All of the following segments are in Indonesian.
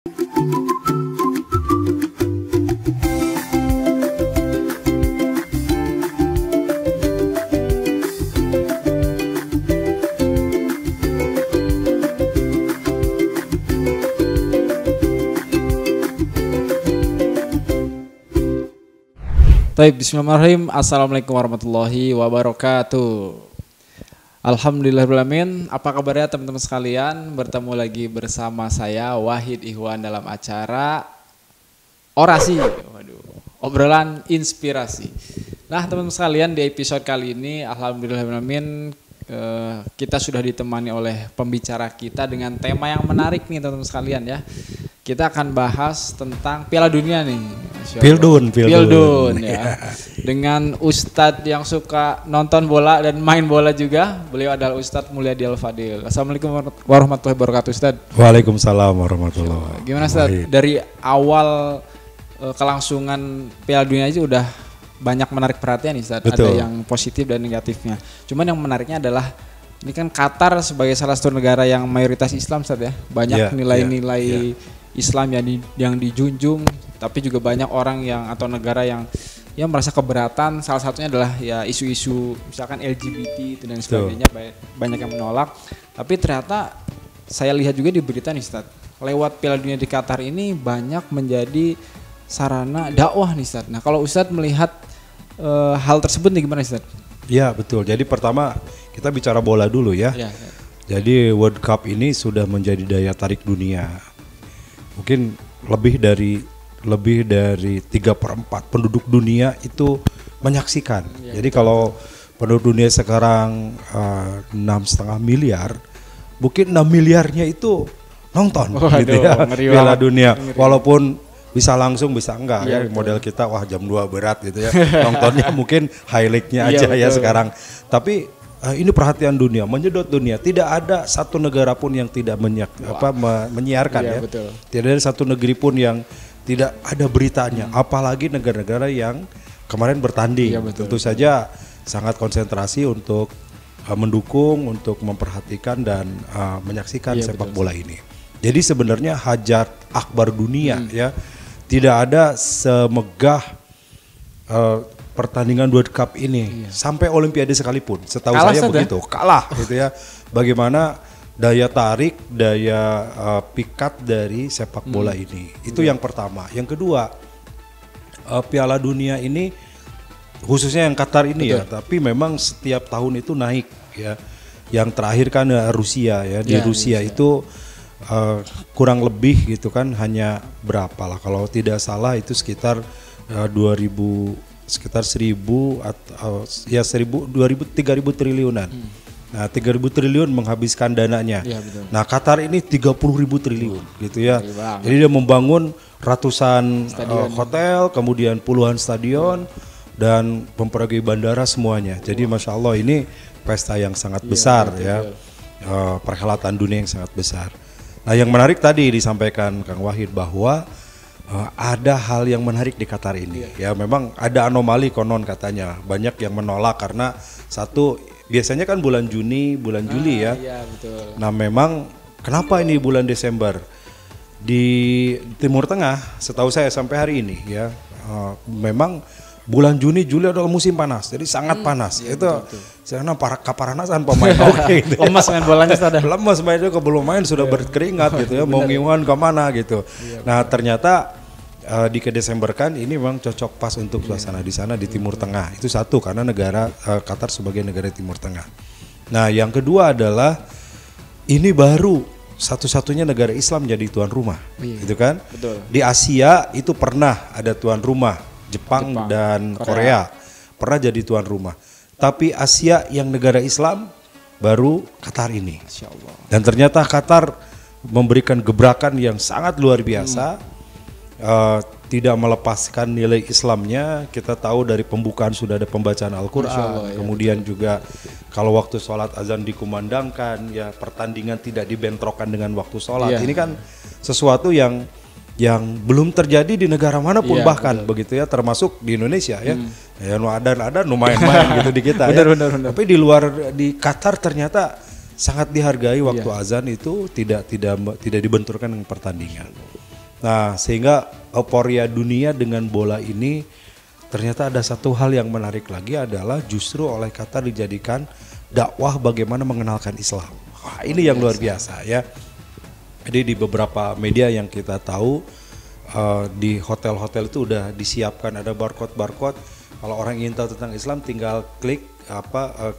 Baik, bismillahirrahmanirrahim. Assalamualaikum warahmatullahi wabarakatuh. Alhamdulillahirrahmanirrahim. Apa kabarnya teman-teman sekalian? Bertemu lagi bersama saya Wahid Ikhwan dalam acara Orasi. Obrolan inspirasi. Nah, teman-teman sekalian, di episode kali ini alhamdulillahirrahmanirrahim kita sudah ditemani oleh pembicara kita dengan tema yang menarik nih teman-teman sekalian ya. Kita akan bahas tentang Piala Dunia nih. Pildun ya. Dengan Ustadz yang suka nonton bola dan main bola juga. Beliau adalah Ustadz Mulyadi Al-Fadil. Assalamualaikum warahmatullahi wabarakatuh Ustadz. Waalaikumsalam warahmatullahi wabarakatuh. Gimana Ustadz? Dari awal kelangsungan Piala Dunia aja udah banyak menarik perhatian nih Ustadz. Ada yang positif dan negatifnya. Cuman yang menariknya adalah ini kan Qatar sebagai salah satu negara yang mayoritas Islam Ustadz ya. Banyak nilai-nilai Islam yang dijunjung, tapi juga banyak orang yang atau negara yang merasa keberatan. Salah satunya adalah ya isu-isu misalkan LGBT dan sebagainya, banyak yang menolak. Tapi ternyata saya lihat juga di berita nih Ustadz, lewat Piala Dunia di Qatar ini banyak menjadi sarana dakwah nih Ustadz. Nah kalau Ustadz melihat hal tersebut nih gimana Ustadz? Ya betul, jadi pertama kita bicara bola dulu ya. Jadi World Cup ini sudah menjadi daya tarik dunia. Mungkin lebih dari 3/4 penduduk dunia itu menyaksikan. Jadi kalau penduduk dunia sekarang 6,5 miliar, mungkin 6 miliarnya itu nonton gitu ya Piala Dunia. Walaupun bisa langsung bisa enggak ya model kita wah jam 2 berat gitu ya. Nontonnya mungkin highlight-nya aja ya sekarang. Tapi ini perhatian dunia, menyedot dunia. Tidak ada satu negara pun yang tidak menyiarkan ya. Betul. Tidak ada satu negeri pun yang tidak ada beritanya. Apalagi negara-negara yang kemarin bertanding. Tentu saja sangat konsentrasi untuk mendukung, untuk memperhatikan dan menyaksikan sepak bola ini. Jadi sebenarnya hajat akbar dunia ya. Tidak ada semegah pertandingan World Cup ini sampai Olimpiade sekalipun, setahu saya begitu kalah gitu ya. Bagaimana daya tarik, daya pikat dari sepak bola ini itu yang pertama. Yang kedua Piala Dunia ini khususnya yang Qatar ini ya, tapi memang setiap tahun itu naik ya. Yang terakhir kan Rusia ya, di Rusia itu kurang lebih gitu kan hanya berapa lah kalau tidak salah itu sekitar 3.000 triliunan. Nah, 3.000 triliun menghabiskan dananya. Nah, Qatar ini 30.000 triliun gitu ya. Jadi dia membangun ratusan hotel, kemudian puluhan stadion dan memperbaiki bandara semuanya. Jadi Masya Allah ini pesta yang sangat besar ya. Perhelatan dunia yang sangat besar. Nah, yang menarik tadi disampaikan Kang Wahid bahwa ada hal yang menarik di Qatar ini. Ya memang ada anomali konon katanya. Banyak yang menolak karena satu biasanya kan bulan Juni, bulan Juli ya. Betul. Nah memang kenapa ini bulan Desember? Di Timur Tengah setahu saya sampai hari ini ya memang bulan Juni, Juli adalah musim panas. Jadi sangat panas. Itu karena para kaparanasan pemain gitu. Lemas main bolanya sudah. Lemas main itu belum main sudah berkeringat gitu ya. Mau ngiuan kemana gitu. Nah ternyata di Desember kan ini memang cocok pas untuk suasana di sana di Timur Tengah. Itu satu karena negara Qatar sebagai negara Timur Tengah. Nah yang kedua adalah ini baru satu-satunya negara Islam jadi tuan rumah, gitu kan? Betul. Di Asia itu pernah ada tuan rumah, Jepang dan Korea pernah jadi tuan rumah. Tapi Asia yang negara Islam baru Qatar ini. Dan ternyata Qatar memberikan gebrakan yang sangat luar biasa. Tidak melepaskan nilai Islamnya. Kita tahu dari pembukaan sudah ada pembacaan Al-Quran, kemudian juga kalau waktu sholat azan dikumandangkan, ya pertandingan tidak dibentrokan dengan waktu sholat. Ini kan sesuatu yang belum terjadi di negara manapun bahkan begitu ya, termasuk di Indonesia ya. Ya ada lumayan gitu di kita benar. Tapi di luar di Qatar ternyata sangat dihargai waktu azan itu tidak dibenturkan dengan pertandingan. Nah, sehingga euforia dunia dengan bola ini ternyata ada satu hal yang menarik lagi adalah justru oleh Qatar dijadikan dakwah bagaimana mengenalkan Islam. Wah, ini yang luar biasa ya. Jadi di beberapa media yang kita tahu di hotel-hotel itu udah disiapkan ada barcode. Kalau orang ingin tahu tentang Islam tinggal klik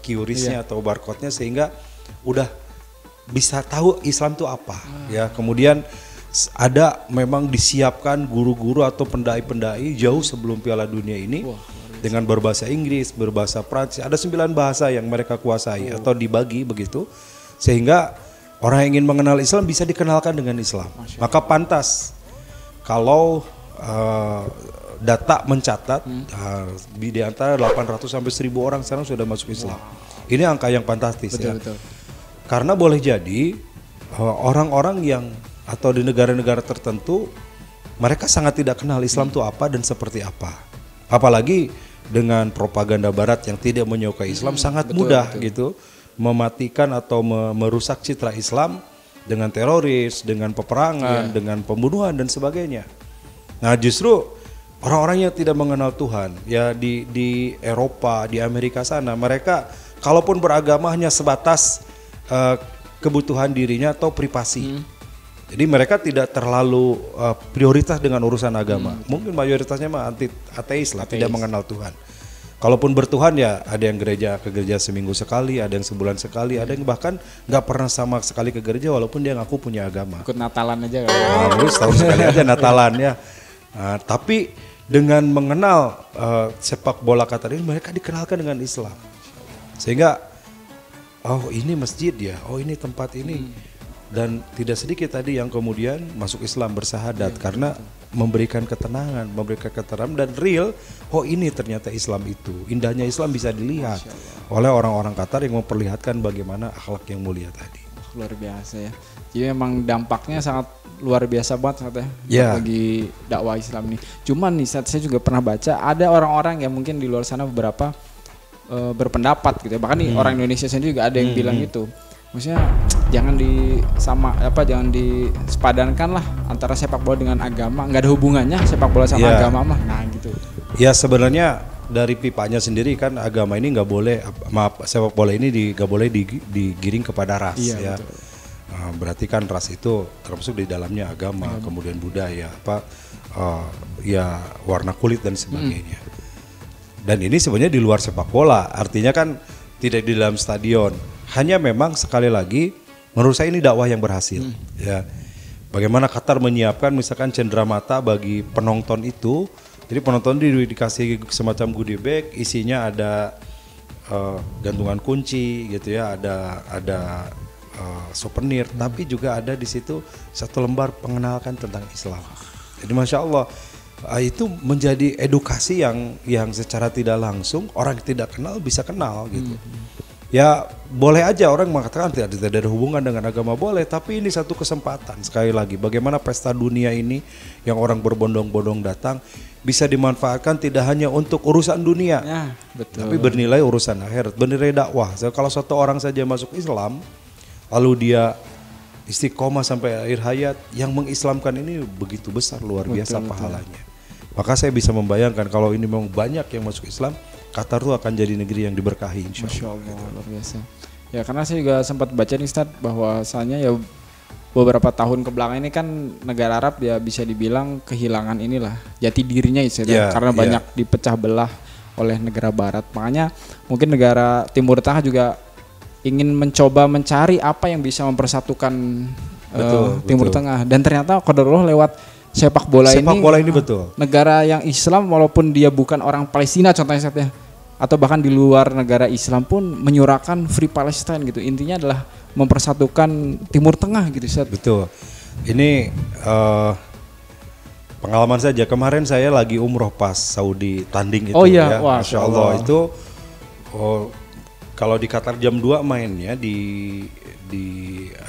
QRIS-nya atau barcode-nya sehingga udah bisa tahu Islam itu apa ya. Kemudian ada memang disiapkan guru-guru atau pendai-pendai jauh sebelum Piala Dunia ini dengan berbahasa Inggris, berbahasa Prancis, ada 9 bahasa yang mereka kuasai atau dibagi begitu sehingga orang yang ingin mengenal Islam bisa dikenalkan dengan Islam. Maka pantas kalau data mencatat di antara 800 sampai 1000 orang sekarang sudah masuk Islam. Ini angka yang fantastis ya. Betul. Karena boleh jadi orang-orang yang atau di negara-negara tertentu mereka sangat tidak kenal Islam itu apa dan seperti apa. Apalagi dengan propaganda barat yang tidak menyukai Islam sangat mudah gitu mematikan atau merusak citra Islam dengan teroris, dengan peperangan, dengan pembunuhan dan sebagainya. Nah, justru orang-orang yang tidak mengenal Tuhan ya di Eropa, di Amerika sana, mereka kalaupun beragama hanya sebatas kebutuhan dirinya atau privasi. Jadi mereka tidak terlalu prioritas dengan urusan agama. Mungkin mayoritasnya mah ateis lah, tidak mengenal Tuhan. Kalaupun bertuhan ya ada yang ke gereja seminggu sekali, ada yang sebulan sekali, ada yang bahkan nggak pernah sama sekali ke gereja walaupun dia ngaku punya agama. Ikut Natalan aja kan? Terus tahun sekali aja Natalan ya. Tapi dengan mengenal sepak bola Qatar ini mereka dikenalkan dengan Islam. Sehingga oh ini masjid ya, oh ini tempat ini. Dan tidak sedikit tadi yang kemudian masuk Islam bersahadat karena memberikan ketenangan, memberikan ketenangan dan real, oh ini ternyata Islam itu. Indahnya Islam bisa dilihat oleh orang-orang Qatar yang memperlihatkan bagaimana akhlak yang mulia tadi. Luar biasa ya. Jadi memang dampaknya sangat luar biasa banget ya bagi dakwah Islam ini. Cuman nih saya juga pernah baca ada orang-orang yang mungkin di luar sana beberapa berpendapat gitu ya. Bahkan nih orang Indonesia sendiri juga ada yang bilang gitu. Maksudnya jangan jangan disepadankan lah antara sepak bola dengan agama, nggak ada hubungannya sepak bola sama agama mah. Nah gitu. Ya sebenarnya dari pipanya sendiri kan agama ini nggak boleh, sepak bola ini nggak boleh digiring kepada ras ya. Berarti kan ras itu termasuk di dalamnya agama, kemudian budaya, ya warna kulit dan sebagainya. Dan ini sebenarnya di luar sepak bola, artinya kan tidak di dalam stadion. Hanya memang sekali lagi menurut saya ini dakwah yang berhasil ya. Bagaimana Qatar menyiapkan misalkan cenderamata bagi penonton itu. Jadi penonton dikasih semacam goodie bag, isinya ada gantungan kunci gitu ya, ada souvenir, tapi juga ada di situ satu lembar pengenalkan tentang Islam. Jadi masya Allah itu menjadi edukasi yang secara tidak langsung orang yang tidak kenal bisa kenal gitu. Ya boleh aja orang mengatakan tidak ada hubungan dengan agama, boleh, tapi ini satu kesempatan sekali lagi bagaimana pesta dunia ini yang orang berbondong-bondong datang bisa dimanfaatkan tidak hanya untuk urusan dunia tapi bernilai urusan akhirat, bernilai dakwah. Kalau satu orang saja masuk Islam lalu dia istiqomah sampai akhir hayat, yang mengislamkan ini begitu besar, luar biasa pahalanya. Maka saya bisa membayangkan kalau ini memang banyak yang masuk Islam, Qatar itu akan jadi negeri yang diberkahi insya Allah. Masya Allah, luar biasa. Ya karena saya juga sempat baca nih Ustadz bahwasanya ya beberapa tahun kebelakang ini kan negara Arab ya bisa dibilang kehilangan inilah jati dirinya karena banyak dipecah belah oleh negara Barat. Makanya mungkin negara Timur Tengah juga ingin mencoba mencari apa yang bisa mempersatukan Timur Tengah, dan ternyata qadarullah lewat sepak bola ini betul. Negara yang Islam walaupun dia bukan orang Palestina contohnya Ustaz ya, atau bahkan di luar negara Islam pun menyuarakan Free Palestine gitu. Intinya adalah mempersatukan Timur Tengah gitu Ustaz. Betul. Ini pengalaman saja, kemarin saya lagi umroh pas Saudi tanding itu ya. Wah, Masya Allah itu kalau di Qatar jam 2 mainnya di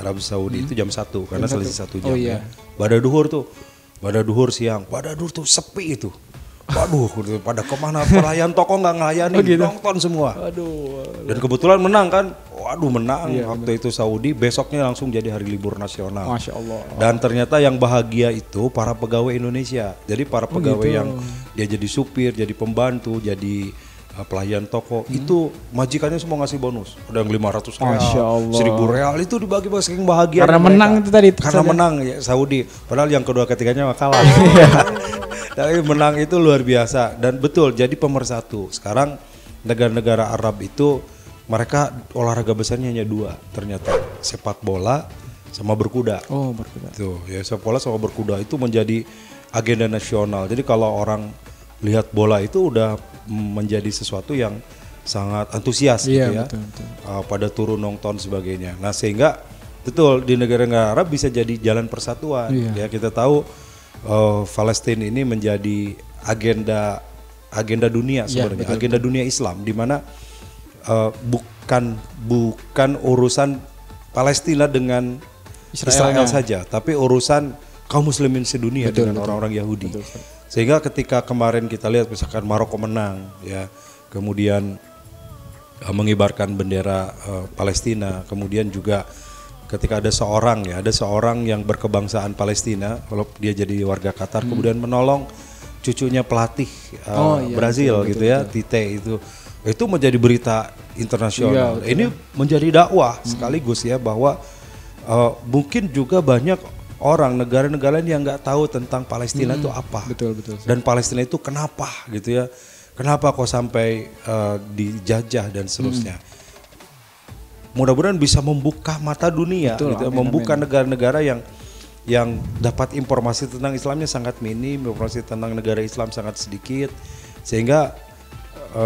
Arab Saudi itu jam 1 karena selisih 1 jam ya. Pada duhur siang, pada duhur tuh sepi itu. waduh pada kemana pelayan toko nggak ngelayani, gitu. nonton semua. Waduh. Dan kebetulan menang kan, waduh menang Iya, waktu itu Saudi, besoknya langsung jadi hari libur nasional. Masya Allah. Dan ternyata yang bahagia itu para pegawai Indonesia. Jadi para pegawai gitu. yang dia jadi supir, jadi pembantu, jadi pelayan toko, itu majikannya semua ngasih bonus. Ada yang 500 real, Masya Allah. 1000 real, itu dibagi-bagi saking bahagia. Karena menang itu tadi. Karena menang ya Saudi. Padahal yang kedua ketiganya kalah. Tapi menang itu luar biasa. Dan betul jadi pemersatu. Sekarang negara-negara Arab itu mereka olahraga besarnya hanya dua ternyata. Sepak bola sama berkuda. Oh, berkuda. Tuh, ya sepak bola sama berkuda itu menjadi agenda nasional. Jadi kalau orang lihat bola itu udah menjadi sesuatu yang sangat antusias gitu ya. Betul, betul. Pada turun nonton sebagainya. Nah, sehingga betul di negara-negara Arab bisa jadi jalan persatuan. Ya kita tahu Palestina ini menjadi agenda dunia sebenarnya, agenda dunia Islam di mana bukan urusan Palestina dengan Israel saja, tapi urusan kaum muslimin sedunia dengan orang-orang Yahudi. Sehingga ketika kemarin kita lihat misalkan Maroko menang ya, kemudian mengibarkan bendera Palestina, kemudian juga ketika ada seorang yang berkebangsaan Palestina, kalau dia jadi warga Qatar, kemudian menolong cucunya pelatih Brazil betul, gitu ya, Tite itu menjadi berita internasional. Ini menjadi dakwah sekaligus ya bahwa mungkin juga banyak orang negara-negara yang nggak tahu tentang Palestina itu apa. Betul. Dan Palestina itu kenapa gitu ya? Kenapa kok sampai dijajah dan seterusnya? Mudah-mudahan bisa membuka mata dunia, gitu, membuka negara-negara yang dapat informasi tentang Islamnya sangat minim, informasi tentang negara Islam sangat sedikit, sehingga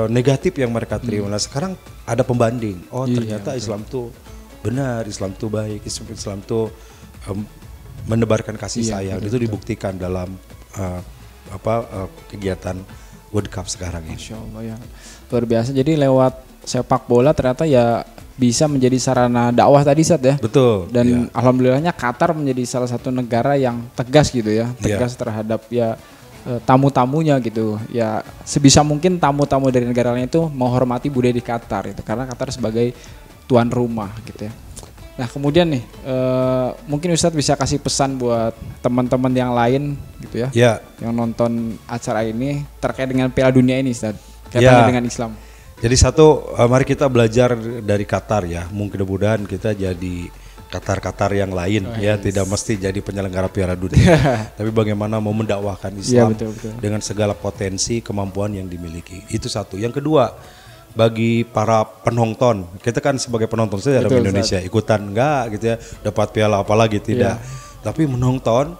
negatif yang mereka terima. Nah sekarang ada pembanding. Oh ternyata Islam tuh benar, Islam tuh baik, Islam tuh menebarkan kasih sayang. Itu dibuktikan dalam kegiatan World Cup sekarang ini. Masya Allah ya, luar biasa. Jadi lewat sepak bola ternyata ya bisa menjadi sarana dakwah tadi Sat ya. Betul. Dan alhamdulillahnya Qatar menjadi salah satu negara yang tegas gitu ya, tegas terhadap ya tamu-tamunya gitu. Ya sebisa mungkin tamu-tamu dari negara lain itu menghormati budaya di Qatar itu, karena Qatar sebagai tuan rumah gitu ya. Nah kemudian nih mungkin Ustadz bisa kasih pesan buat teman-teman yang lain gitu ya, yang nonton acara ini terkait dengan Piala Dunia ini Ustadz, kaitannya dengan Islam. Jadi mari kita belajar dari Qatar ya, mudah-mudahan kita jadi Qatar yang lain tidak mesti jadi penyelenggara Piala Dunia, tapi bagaimana mau mendakwahkan Islam dengan segala potensi kemampuan yang dimiliki. Itu satu. Yang kedua, bagi para penonton, kita kan sebagai penonton saja dalam Indonesia, ikutan enggak gitu ya, dapat piala apalagi tidak. Tapi menonton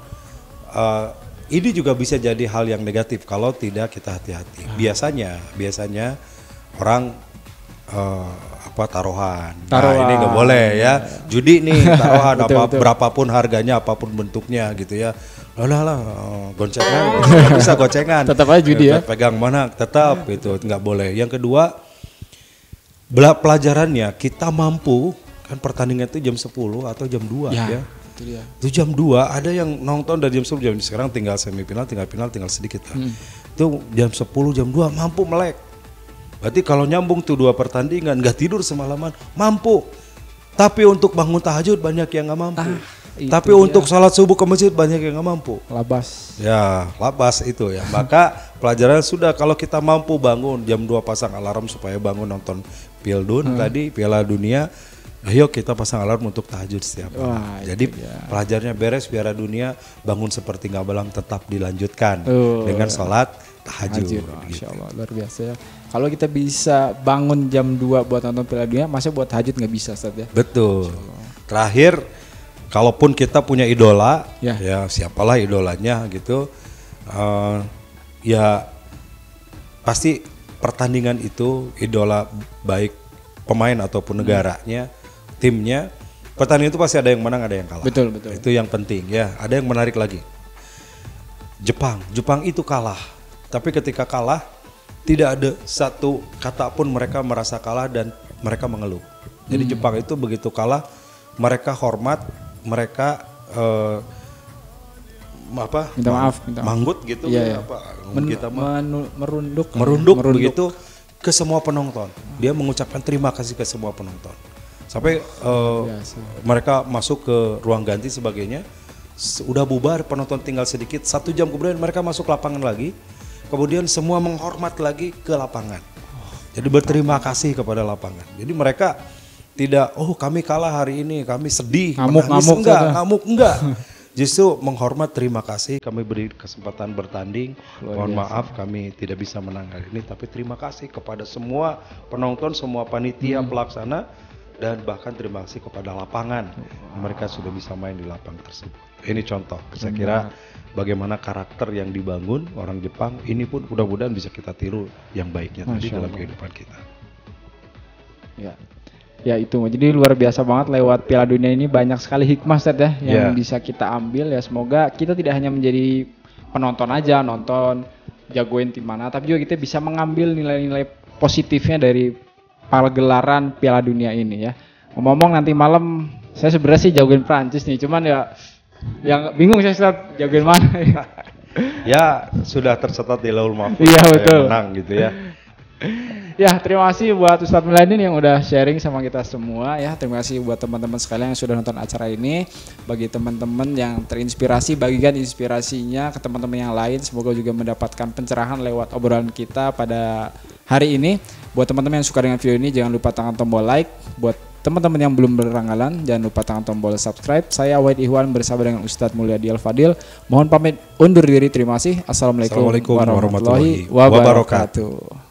ini juga bisa jadi hal yang negatif kalau tidak kita hati-hati. Biasanya orang taruhan. Nah, ini nggak boleh ya. Judi nih taruhan berapapun harganya, apapun bentuknya gitu ya. Goncengan, bisa gocengan. Tetap aja judi ya. Pegang mana tetap itu nggak boleh. Yang kedua, pelajarannya kita mampu kan, pertandingan itu jam 10 atau jam 2 ya. Itu jam 2 ada yang nonton dari jam 10, jam sekarang tinggal semifinal, tinggal final, tinggal sedikit lah. Itu jam 10 jam 2 mampu melek. Berarti kalau nyambung tuh 2 pertandingan nggak tidur semalaman mampu. Tapi untuk bangun tahajud banyak yang nggak mampu. Tapi untuk salat subuh ke masjid banyak yang nggak mampu. Labas. Ya, labas itu ya. Maka pelajaran sudah, kalau kita mampu bangun jam 2 pasang alarm supaya bangun nonton Piala Dunia. Ayo kita pasang alarm untuk tahajud setiap malam. Jadi pelajarnya beres Piala Dunia, bangun seperti ngabalang tetap dilanjutkan dengan sholat tahajud. Masya Allah, luar biasa ya. Kalau kita bisa bangun jam 2 buat nonton Piala Dunia, masa buat tahajud nggak bisa Ustaz ya? Betul. Terakhir, kalaupun kita punya idola, ya siapalah idolanya gitu, ya pasti pertandingan itu idola baik pemain ataupun negaranya, timnya, pertandingan itu pasti ada yang menang, ada yang kalah. Betul. Itu yang penting ya. Ada yang menarik lagi. Jepang itu kalah, tapi ketika kalah tidak ada satu kata pun mereka merasa kalah dan mereka mengeluh. Jadi Jepang itu begitu kalah, mereka hormat, mereka minta maaf. Manggut gitu ya. apa kita merunduk begitu ke semua penonton. Dia mengucapkan terima kasih ke semua penonton. Sampai mereka masuk ke ruang ganti sebagainya. Udah bubar, penonton tinggal sedikit. 1 jam kemudian mereka masuk lapangan lagi. Kemudian semua menghormat lagi ke lapangan. Jadi berterima kasih kepada lapangan. Jadi mereka tidak, kami kalah hari ini, kami sedih, ngamuk enggak. Justru menghormat, terima kasih, kami beri kesempatan bertanding. Mohon maaf kami tidak bisa menang hari ini, tapi terima kasih kepada semua penonton, semua panitia pelaksana, dan bahkan terima kasih kepada lapangan. Mereka sudah bisa main di lapangan tersebut. Ini contoh, saya kira bagaimana karakter yang dibangun orang Jepang, ini pun mudah-mudahan bisa kita tiru yang baiknya tadi dalam kehidupan kita. Ya itu, jadi luar biasa banget lewat Piala Dunia ini banyak sekali hikmah Ustaz ya yang bisa kita ambil ya. Semoga kita tidak hanya menjadi penonton aja, nonton jagoin tim mana, tapi juga kita bisa mengambil nilai-nilai positifnya dari pagelaran Piala Dunia ini ya. Ngomong nanti malam saya sebenarnya sih jagoin Prancis nih, cuman ya yang bingung saya Ustaz jagoin mana ya. Ya sudah tercatat di Laul Mahfuz. Iya betul. Menang gitu ya. Ya, terima kasih buat Ustadz Miladin yang udah sharing sama kita semua ya. Terima kasih buat teman-teman sekalian yang sudah nonton acara ini. Bagi teman-teman yang terinspirasi, bagikan inspirasinya ke teman-teman yang lain. Semoga juga mendapatkan pencerahan lewat obrolan kita pada hari ini. Buat teman-teman yang suka dengan video ini, jangan lupa tekan tombol like. Buat teman-teman yang belum berlangganan, jangan lupa tekan tombol subscribe. Saya Wahid Ihwan bersama dengan Ustadz Mulyadi Al-Fadil. Mohon pamit undur diri. Terima kasih. Assalamualaikum warahmatullahi wabarakatuh.